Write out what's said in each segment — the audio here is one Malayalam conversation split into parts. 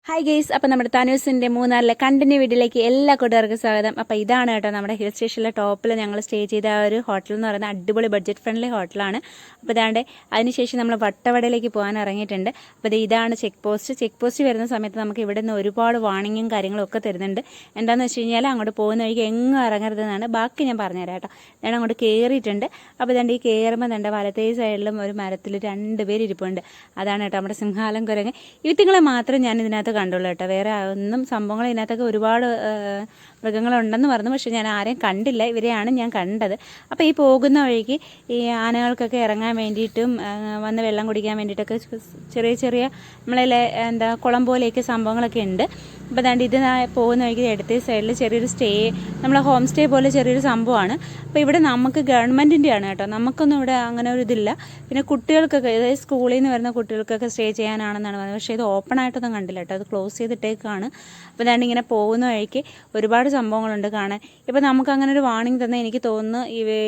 ഹായ് ഗെയ്സ്, അപ്പോൾ നമ്മുടെ തനൂസിൻ്റെ മൂന്നാറിലെ കണ്ടിന്യൂ വീഡിയോയിലേക്ക് എല്ലാ കൂട്ടുകാർക്കും സ്വാഗതം. അപ്പോൾ ഇതാണ് കേട്ടോ നമ്മുടെ ഹിൽ സ്റ്റേഷനിലെ ടോപ്പിൽ ഞങ്ങൾ സ്റ്റേ ചെയ്ത ആ ഒരു ഹോട്ടൽ എന്ന് പറയുന്നത് അടിപൊളി ബഡ്ജറ്റ് ഫ്രണ്ട്ലി ഹോട്ടലാണ്. അപ്പോൾ ഇതാണ്ട് അതിനുശേഷം നമ്മൾ വട്ടവടയിലേക്ക് പോകാൻ ഇറങ്ങിയിട്ടുണ്ട്. അപ്പോൾ ഇതാണ് ചെക്ക് പോസ്റ്റ് വരുന്ന സമയത്ത് നമുക്ക് ഇവിടെ നിന്ന് ഒരുപാട് വാർണിങ്ങും കാര്യങ്ങളും ഒക്കെ തരുന്നുണ്ട്. എന്താണെന്ന് വെച്ച് കഴിഞ്ഞാൽ അങ്ങോട്ട് പോകുന്ന വഴിക്ക് എങ്ങും ഇറങ്ങരുതെന്നാണ്. ബാക്കി ഞാൻ പറഞ്ഞുതരാം കേട്ടോ. ഞാൻ അങ്ങോട്ട് കയറിയിട്ടുണ്ട്. അപ്പോൾ ഇതാണ്ട് ഈ കയറുമ്പോൾ തന്നെ വലത്തേ സൈഡിലും ഒരു മരത്തിൽ 2 പേര് ഇരിപ്പുണ്ട്. അതാണ് കേട്ടോ നമ്മുടെ സിംഹാലം കുരങ്ങ്. ഇവത്തിങ്ങളെ മാത്രം ഞാൻ ഇതിനകത്ത് കണ്ടുള്ളൂ കേട്ടോ. വേറെ ഒന്നും സംഭവങ്ങൾ ഇതിനകത്തൊക്കെ ഒരുപാട് മൃഗങ്ങളുണ്ടെന്ന് പറഞ്ഞു, പക്ഷെ ഞാൻ ആരെയും കണ്ടില്ല. ഇവരെയാണ് ഞാൻ കണ്ടത്. അപ്പോൾ ഈ പോകുന്ന വഴിക്ക് ഈ ആനകൾക്കൊക്കെ ഇറങ്ങാൻ വേണ്ടിയിട്ടും വന്ന് വെള്ളം കുടിക്കാൻ വേണ്ടിയിട്ടൊക്കെ ചെറിയ ചെറിയ നമ്മളെ കുളം പോലെയൊക്കെ സംഭവങ്ങളൊക്കെ ഉണ്ട്. അപ്പോൾ അതാണ്ട് ഇത് പോകുന്ന വഴിക്ക് ഇടത്തെ സൈഡിൽ ചെറിയൊരു നമ്മളെ ഹോം സ്റ്റേ പോലെ ചെറിയൊരു സംഭവമാണ്. അപ്പോൾ ഇവിടെ നമുക്ക് ഗവൺമെൻറ്റിൻ്റെയാണ് കേട്ടോ. നമുക്കൊന്നും ഇവിടെ അങ്ങനെ ഒരു ഇതില്ല. പിന്നെ കുട്ടികൾക്കൊക്കെ, അതായത് സ്കൂളിൽ നിന്ന് വരുന്ന കുട്ടികൾക്കൊക്കെ സ്റ്റേ ചെയ്യാനാണെന്നാണ് പറഞ്ഞത്. പക്ഷേ ഇത് ഓപ്പൺ ആയിട്ടൊന്നും കണ്ടില്ല കേട്ടോ. അത് ക്ലോസ് ചെയ്തിട്ടേക്കാണ്. അപ്പോൾ അതാണ്ട് ഇങ്ങനെ പോകുന്ന വഴിക്ക് ഒരുപാട് സംഭവങ്ങളുണ്ട് കാണാൻ. ഇപ്പോൾ നമുക്ക് അങ്ങനെ ഒരു വാർണിംഗ് തന്നെ എനിക്ക് തോന്നുന്നു.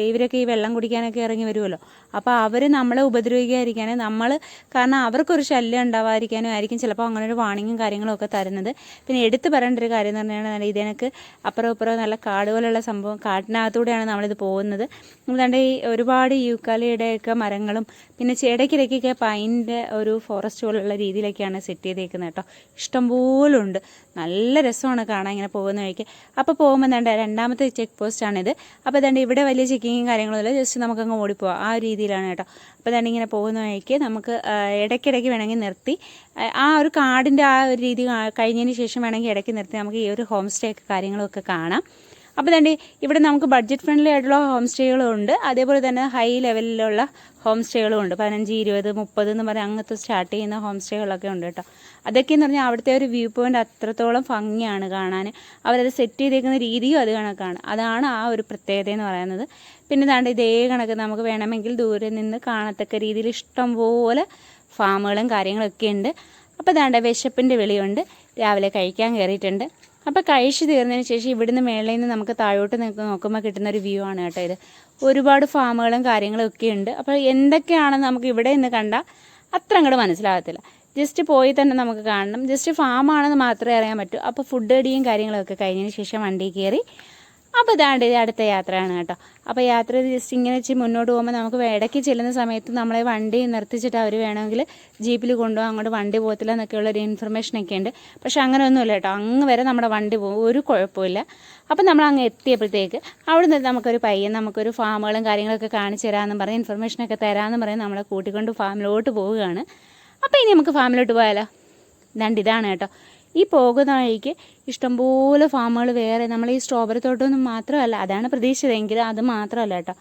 ഇവരൊക്കെ ഈ വെള്ളം കുടിക്കാനൊക്കെ ഇറങ്ങി വരുമല്ലോ. അപ്പോൾ അവർ നമ്മളെ ഉപദ്രവിക്കാതിരിക്കാനും കാരണം അവർക്കൊരു ശല്യം ഉണ്ടാവാതിരിക്കാനും ആയിരിക്കും ചിലപ്പോൾ അങ്ങനെ ഒരു വാർണിങ്ങും കാര്യങ്ങളും ഒക്കെ തരുന്നത്. പിന്നെ എടുത്തു പറയേണ്ട ഒരു കാര്യം എന്ന് പറഞ്ഞാൽ ഇതിനൊക്കെ അപ്പുറം ഇപ്പുറം നല്ല കാട് പോലുള്ള സംഭവം, കാട്ടിനകത്തൂടെയാണ് നമ്മളിത് പോകുന്നത്. അതുകൊണ്ട് ഈ ഒരുപാട് യൂക്കാലിയുടെയൊക്കെ മരങ്ങളും പിന്നെ ഇടയ്ക്കിടയ്ക്കൊക്കെ പൈൻ്റെ ഒരു ഫോറസ്റ്റ് പോലുള്ള രീതിയിലൊക്കെയാണ് സെറ്റ് ചെയ്തേക്കുന്നത് കേട്ടോ. ഇഷ്ടംപോലെ ഉണ്ട്. നല്ല രസമാണ് കാണാൻ ഇങ്ങനെ പോകുന്ന വഴിക്ക്. അപ്പോൾ പോകുമ്പോൾ രണ്ടാമത്തെ ചെക്ക് പോസ്റ്റാണിത്. അപ്പോൾ ഇവിടെ വലിയ ചെക്കിങ്ങും കാര്യങ്ങളുമില്ല. ജസ്റ്റ് നമുക്കങ്ങ് ഓടിപ്പോവാം. ആ ഒരു രീതിയിലാണ് കേട്ടോ. അപ്പോൾ ഇങ്ങനെ പോകുന്ന വഴിക്ക് നമുക്ക് ഇടയ്ക്കിടയ്ക്ക് വേണമെങ്കിൽ നിർത്തി ആ ഒരു കാടിൻ്റെ ആ ഒരു രീതി കഴിഞ്ഞതിന് ശേഷം വേണമെങ്കിൽ ഇടയ്ക്ക് നിർത്തി നമുക്ക് ഈ ഒരു ഹോം സ്റ്റേ ഒക്കെ കാര്യങ്ങളൊക്കെ കാണാം. അപ്പോൾ ഇവിടെ നമുക്ക് ബഡ്ജറ്റ് ഫ്രണ്ട്ലി ആയിട്ടുള്ള ഹോം സ്റ്റേകളും ഉണ്ട്. അതേപോലെ തന്നെ ഹൈ ലെവലിലുള്ള ഹോം സ്റ്റേകളും ഉണ്ട്. 15, 20, 30 എന്ന് പറഞ്ഞാൽ അങ്ങനത്തെ സ്റ്റാർട്ട് ചെയ്യുന്ന ഹോം സ്റ്റേകളൊക്കെ ഉണ്ട് കേട്ടോ. അതൊക്കെയെന്ന് പറഞ്ഞാൽ അവിടുത്തെ ഒരു വ്യൂ പോയിൻ്റ് അത്രത്തോളം ഭംഗിയാണ് കാണാൻ. അവരത് സെറ്റ് ചെയ്തേക്കുന്ന രീതിയും അത് കണക്കാണ്. അതാണ് ആ ഒരു പ്രത്യേകത എന്ന് പറയുന്നത്. പിന്നെ ഇതേ കണക്ക് നമുക്ക് വേണമെങ്കിൽ ദൂരെ നിന്ന് കാണത്തക്ക രീതിയിൽ ഇഷ്ടംപോലെ ഫാമുകളും കാര്യങ്ങളൊക്കെ ഉണ്ട്. അപ്പോൾ വിശപ്പിൻ്റെ വിളിയുണ്ട്. രാവിലെ കഴിക്കാൻ കയറിയിട്ടുണ്ട്. അപ്പോൾ കഴിച്ച് തീർന്നതിന് ശേഷം ഇവിടുന്ന് മേളിൽ നിന്ന് നമുക്ക് താഴോട്ട് നോക്കുമ്പോൾ കിട്ടുന്നൊരു വ്യൂ ആണ് കേട്ടോ ഇത്. ഒരുപാട് ഫാമുകളും കാര്യങ്ങളും ഒക്കെ ഉണ്ട്. അപ്പോൾ എന്തൊക്കെയാണെന്ന് നമുക്ക് ഇവിടെ നിന്ന് കണ്ടാൽ അത്ര അങ്ങോട്ട് മനസ്സിലാകത്തില്ല. ജസ്റ്റ് പോയി തന്നെ നമുക്ക് കാണണം. ജസ്റ്റ് ഫാമാണെന്ന് മാത്രമേ അറിയാൻ പറ്റൂ. അപ്പോൾ ഫുഡ് അടിയും കാര്യങ്ങളൊക്കെ കഴിഞ്ഞതിന് ശേഷം വണ്ടി കയറി. അപ്പോൾ ഇത് അടുത്ത യാത്രയാണ് കേട്ടോ. അപ്പോൾ യാത്ര ജസ്റ്റ് ഇങ്ങനെ വെച്ച് മുന്നോട്ട് പോകുമ്പോൾ നമുക്ക് ഇടയ്ക്ക് ചെല്ലുന്ന സമയത്ത് നമ്മളെ വണ്ടി നിർത്തിച്ചിട്ട് അവർ വേണമെങ്കിൽ ജീപ്പിൽ കൊണ്ടുപോകാൻ, അങ്ങോട്ട് വണ്ടി പോകത്തില്ല എന്നൊക്കെയുള്ളൊരു ഇൻഫർമേഷനൊക്കെ ഉണ്ട്. പക്ഷേ അങ്ങനെ ഒന്നുമില്ല കേട്ടോ. അങ്ങ് വരെ നമ്മുടെ വണ്ടി പോകും, ഒരു കുഴപ്പമില്ല. അപ്പം നമ്മൾ അങ്ങ് എത്തിയപ്പോഴത്തേക്ക് അവിടെ നിന്ന് നമുക്കൊരു ഫാമുകളും കാര്യങ്ങളൊക്കെ കാണിച്ചു തരാമെന്നും പറഞ്ഞ് ഇൻഫർമേഷനൊക്കെ തരാമെന്നും പറഞ്ഞ് നമ്മളെ കൂട്ടിക്കൊണ്ട് ഫാമിലോട്ട് പോവുകയാണ്. അപ്പോൾ ഇനി നമുക്ക് ഫാമിലോട്ട് പോയാലോ. ഇതാണ് കേട്ടോ. ഈ പോകുന്ന വഴിക്ക് ഇഷ്ടംപോലെ ഫാമുകൾ വേറെ നമ്മൾ ഈ സ്ട്രോബെറി തോട്ടമൊന്നും മാത്രമല്ല, അതാണ് പ്രതീക്ഷിച്ചതെങ്കിലും അത് മാത്രമല്ല കേട്ടോ.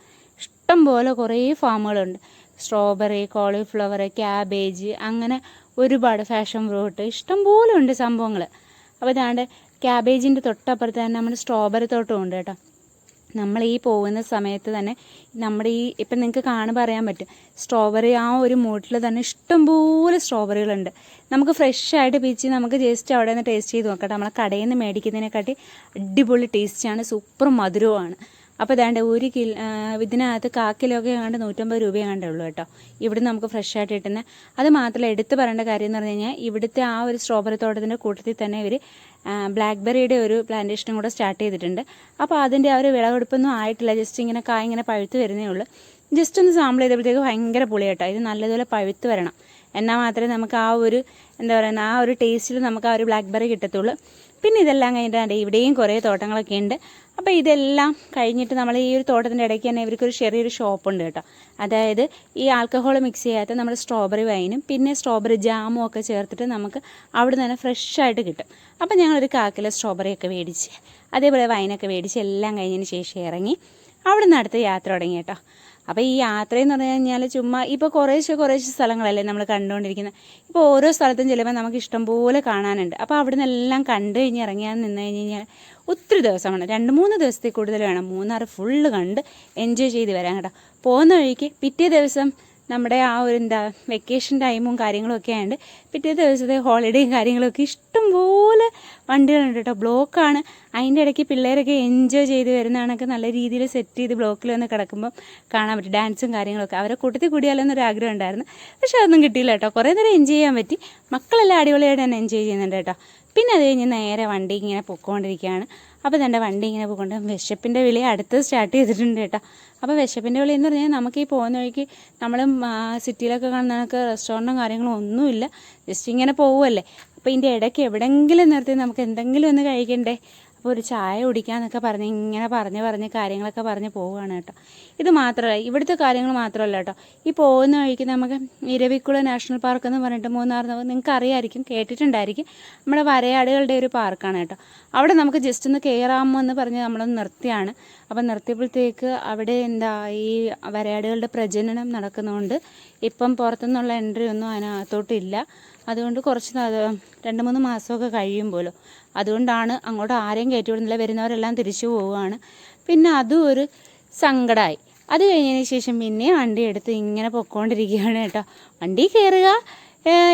ഇഷ്ടംപോലെ കുറേ ഫാമുകളുണ്ട്. സ്ട്രോബെറി, കോളിഫ്ലവർ, ക്യാബേജ്, അങ്ങനെ ഒരുപാട് ഫാഷൻ ഫ്രൂട്ട് ഇഷ്ടംപോലെ ഉണ്ട് സംഭവങ്ങൾ. അപ്പോൾ ക്യാബേജിൻ്റെ തൊട്ടപ്പുറത്ത് തന്നെ നമ്മുടെ സ്ട്രോബെറി തോട്ടമുണ്ട് കേട്ടോ. നമ്മൾ ഈ പോകുന്ന സമയത്ത് തന്നെ നമ്മുടെ ഇപ്പം നിങ്ങൾക്ക് കാണുമ്പോൾ അറിയാൻ പറ്റും, സ്ട്രോബെറി ആ ഒരു മൂട്ടിൽ തന്നെ ഇഷ്ടംപോലെ സ്ട്രോബെറികളുണ്ട്. നമുക്ക് ഫ്രഷായിട്ട് പിച്ച് നമുക്ക് ജസ്റ്റ് അവിടെ നിന്ന് ടേസ്റ്റ് ചെയ്ത് നോക്കട്ടെ. നമ്മളെ കടയിൽ നിന്ന് മേടിക്കുന്നതിനെക്കാട്ടി അടിപൊളി ടേസ്റ്റാണ്, സൂപ്പർ മധുരവുമാണ്. അപ്പോൾ ഒരു ഇതിനകത്ത് 1/4 കിലോയൊക്കെ കണ്ട് 150 രൂപയാണ്ടേ ഉള്ളൂ കേട്ടോ. ഇവിടുന്ന് നമുക്ക് ഫ്രഷായിട്ട് കിട്ടുന്നത്. അത് മാത്രമല്ല എടുത്ത് പറയേണ്ട കാര്യം എന്ന് പറഞ്ഞു കഴിഞ്ഞാൽ ഇവിടുത്തെ ആ ഒരു സ്ട്രോബെറി തോട്ടത്തിൻ്റെ കൂട്ടത്തിൽ തന്നെ ഇവർ ബ്ലാക്ക്ബെറിയുടെ ഒരു പ്ലാന്റേഷനും കൂടെ സ്റ്റാർട്ട് ചെയ്തിട്ടുണ്ട്. അപ്പോൾ അതിൻ്റെ ആ ഒരു വിളവെടുപ്പൊന്നും ആയിട്ടില്ല. ജസ്റ്റ് ഇങ്ങനെ ഇങ്ങനെ പഴുത്ത് വരുന്നേ ഉള്ളൂ. ജസ്റ്റ് ഒന്ന് സാമ്പിൾ ചെയ്തപ്പോഴത്തേക്ക് ഭയങ്കര പുളി കേട്ടോ. ഇത് നല്ലതുപോലെ പഴുത്ത് വരണം, എന്നാൽ മാത്രമേ നമുക്ക് ആ ഒരു ആ ഒരു ടേസ്റ്റിൽ നമുക്ക് ആ ഒരു ബ്ലാക്ക്ബെറി കിട്ടത്തുള്ളൂ. പിന്നെ ഇതെല്ലാം കഴിഞ്ഞിട്ട് ഇവിടെയും കുറേ തോട്ടങ്ങളൊക്കെ ഉണ്ട്. അപ്പോൾ ഇതെല്ലാം കഴിഞ്ഞിട്ട് നമ്മൾ ഈ ഒരു തോട്ടത്തിൻ്റെ ഇടയ്ക്ക് തന്നെ ഇവർക്കൊരു ചെറിയൊരു ഷോപ്പുണ്ട് കേട്ടോ. അതായത് ഈ ആൽക്കഹോൾ മിക്സ് ചെയ്യാത്ത നമ്മുടെ സ്ട്രോബെറി വൈനും പിന്നെ സ്ട്രോബെറി ജാമും ഒക്കെ ചേർത്തിട്ട് നമുക്ക് അവിടെ നിന്ന് തന്നെ ഫ്രഷായിട്ട് കിട്ടും. അപ്പോൾ ഞങ്ങളൊരു 1/4 കിലോ സ്ട്രോബെറിയൊക്കെ മേടിച്ച് അതേപോലെ വൈനൊക്കെ മേടിച്ച് എല്ലാം കഴിഞ്ഞതിന് ശേഷം ഇറങ്ങി അവിടെ നിന്ന് അടുത്ത യാത്ര തുടങ്ങി കേട്ടോ. അപ്പോൾ ഈ യാത്രയെന്ന് പറഞ്ഞു കഴിഞ്ഞാൽ ചുമ്മാ ഇപ്പോൾ കുറേശ്ശെ സ്ഥലങ്ങളല്ലേ നമ്മൾ കണ്ടുകൊണ്ടിരിക്കുന്നത്. ഇപ്പോൾ ഓരോ സ്ഥലത്തും ചെല്ലുമ്പോൾ നമുക്ക് ഇഷ്ടംപോലെ കാണാനുണ്ട്. അപ്പോൾ അവിടെ നിന്നെല്ലാം കണ്ടു കഴിഞ്ഞ് ഇറങ്ങിയാൽ നിന്ന് കഴിഞ്ഞാൽ ഒത്തിരി ദിവസമാണ്, 2-3 ദിവസത്തിൽ കൂടുതൽ വേണം മൂന്നാർ ഫുള്ള് കണ്ട് എൻജോയ് ചെയ്ത് വരാൻ കേട്ടോ. പോകുന്ന വഴിക്ക് പിറ്റേ ദിവസം നമ്മുടെ ആ ഒരു വെക്കേഷൻ ടൈമും കാര്യങ്ങളും ഒക്കെ ആയതുകൊണ്ട് പിറ്റേ ദിവസത്തെ ഹോളിഡേയും കാര്യങ്ങളൊക്കെ ഇഷ്ടംപോലെ വണ്ടികളുണ്ട് കേട്ടോ. ബ്ലോക്കാണ്. അതിൻ്റെ ഇടയ്ക്ക് പിള്ളേരൊക്കെ എൻജോയ് ചെയ്ത് വരുന്നതാണൊക്കെ നല്ല രീതിയിൽ സെറ്റ് ചെയ്ത് ബ്ലോക്കിൽ വന്ന് കിടക്കുമ്പം കാണാൻ പറ്റും. ഡാൻസും കാര്യങ്ങളൊക്കെ അവരെ കൂട്ടത്തിൽ കൂടിയാലോന്നൊരു ആഗ്രഹം ഉണ്ടായിരുന്നു. പക്ഷെ അതൊന്നും കിട്ടിയില്ല കേട്ടോ. കുറേ നേരം എൻജോയ് ചെയ്യാൻ പറ്റി. മക്കളെല്ലാം അടിപൊളിയായിട്ട് തന്നെ എൻജോയ് ചെയ്യുന്നുണ്ട് കേട്ടോ. പിന്നെ അത് കഴിഞ്ഞ് നേരെ വണ്ടി ഇങ്ങനെ പൊയ്ക്കൊണ്ടിരിക്കുകയാണ്. അപ്പോൾ തന്നെ വണ്ടി ഇങ്ങനെ പോയിക്കൊണ്ട് വിശപ്പിൻ്റെ വിളി അടുത്ത് സ്റ്റാർട്ട് ചെയ്തിട്ടുണ്ട് കേട്ടോ. അപ്പോൾ വിശപ്പിൻ്റെ വിളി എന്ന് പറഞ്ഞാൽ നമുക്ക് ഈ പോകുന്ന വഴിക്ക് നമ്മൾ സിറ്റിയിലൊക്കെ കാണുന്ന കണക്ക് റെസ്റ്റോറൻറ്റും കാര്യങ്ങളും ഒന്നുമില്ല. ജസ്റ്റ് ഇങ്ങനെ പോവുമല്ലേ. അപ്പോൾ ഇതിൻ്റെ ഇടയ്ക്ക് എവിടെയെങ്കിലും നിർത്തി നമുക്ക് എന്തെങ്കിലും ഒന്ന് കഴിക്കണ്ടേ. അപ്പോൾ ഒരു ചായ കുടിക്കാമെന്നൊക്കെ പറഞ്ഞ് ഇങ്ങനെ പറഞ്ഞ് കാര്യങ്ങളൊക്കെ പറഞ്ഞ് പോവുകയാണ് കേട്ടോ. ഇത് മാത്രമല്ല, ഇവിടുത്തെ കാര്യങ്ങൾ മാത്രമല്ല കേട്ടോ. ഈ പോകുന്ന വഴിക്ക് നമുക്ക് ഇരവിക്കുളം നാഷണൽ പാർക്ക് എന്ന് പറഞ്ഞിട്ട് മൂന്നാർ, നിങ്ങൾക്ക് അറിയാമായിരിക്കും, കേട്ടിട്ടുണ്ടായിരിക്കും. നമ്മുടെ വരയാടുകളുടെ ഒരു പാർക്കാണ് കേട്ടോ. അവിടെ നമുക്ക് ജസ്റ്റ് ഒന്ന് കയറാമോ എന്ന് പറഞ്ഞ് നമ്മളൊന്ന് നിർത്തിയാണ്. അപ്പം നിർത്തിയപ്പോഴത്തേക്ക് അവിടെ ഈ വരയാടുകളുടെ പ്രജനനം നടക്കുന്നതുകൊണ്ട് ഇപ്പം പുറത്തുനിന്നുള്ള എൻട്രി ഒന്നും അതിനകത്തോട്ടില്ല. അതുകൊണ്ട് കുറച്ച് 2-3 മാസമൊക്കെ കഴിയുമ്പോഴോ, അതുകൊണ്ടാണ് അങ്ങോട്ട് ആരെയും കയറ്റി വിടുന്നില്ല. വരുന്നവരെല്ലാം തിരിച്ചു പോവുകയാണ്. പിന്നെ അതും ഒരു സങ്കടമായി. അത് കഴിഞ്ഞതിന് ശേഷം പിന്നെ വണ്ടി എടുത്ത് ഇങ്ങനെ പൊയ്ക്കൊണ്ടിരിക്കുകയാണ് കേട്ടോ. വണ്ടി കയറുക,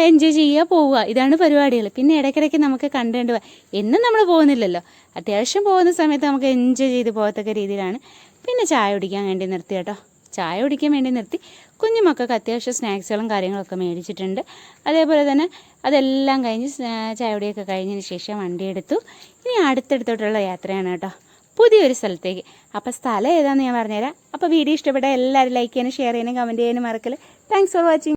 എൻജോയ് ചെയ്യുക, പോവുക, ഇതാണ് പരിപാടികൾ. പിന്നെ ഇടയ്ക്കിടയ്ക്ക് നമുക്ക് കണ്ടു പോവാം. എന്നും നമ്മൾ പോകുന്നില്ലല്ലോ. അത്യാവശ്യം പോകുന്ന സമയത്ത് നമുക്ക് എൻജോയ് ചെയ്ത് പോകത്തക്ക രീതിയിലാണ്. പിന്നെ ചായ കുടിക്കാൻ വേണ്ടി നിർത്തി കേട്ടോ. ചായ കുടിക്കാൻ വേണ്ടി നിർത്തി. കുഞ്ഞുമക്കൾക്ക് അത്യാവശ്യം സ്നാക്സുകളും കാര്യങ്ങളൊക്കെ മേടിച്ചിട്ടുണ്ട്. അതേപോലെ തന്നെ അതെല്ലാം കഴിഞ്ഞ് ചായ കുടിയൊക്കെ കഴിഞ്ഞതിന് ശേഷം വണ്ടി എടുത്തു. ഇനി അടുത്തടുത്തോട്ടുള്ള യാത്രയാണ് കേട്ടോ, പുതിയൊരു സ്ഥലത്തേക്ക്. അപ്പോൾ സ്ഥലം ഏതാണെന്ന് ഞാൻ പറഞ്ഞുതരാം. അപ്പോൾ വീഡിയോ ഇഷ്ടപ്പെട്ട എല്ലാവരും ലൈക്ക് ചെയ്യാനും ഷെയർ ചെയ്യാനും കമൻറ്റ് ചെയ്യാനും മറക്കല്. Thanks for watching.